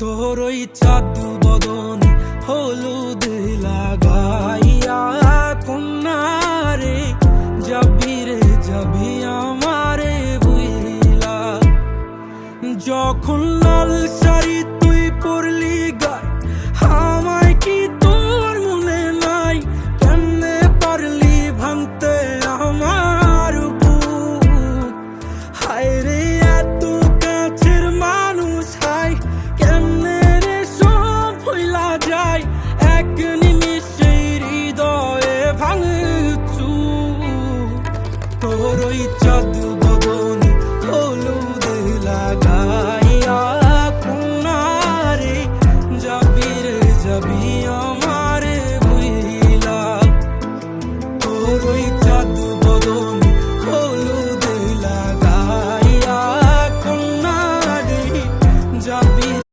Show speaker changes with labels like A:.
A: তোর ওই চাঁদ বদন হলুদ লাগাইয়া কন্যারে যাবি রে যাবি আমারে বুইলা। যখন লাল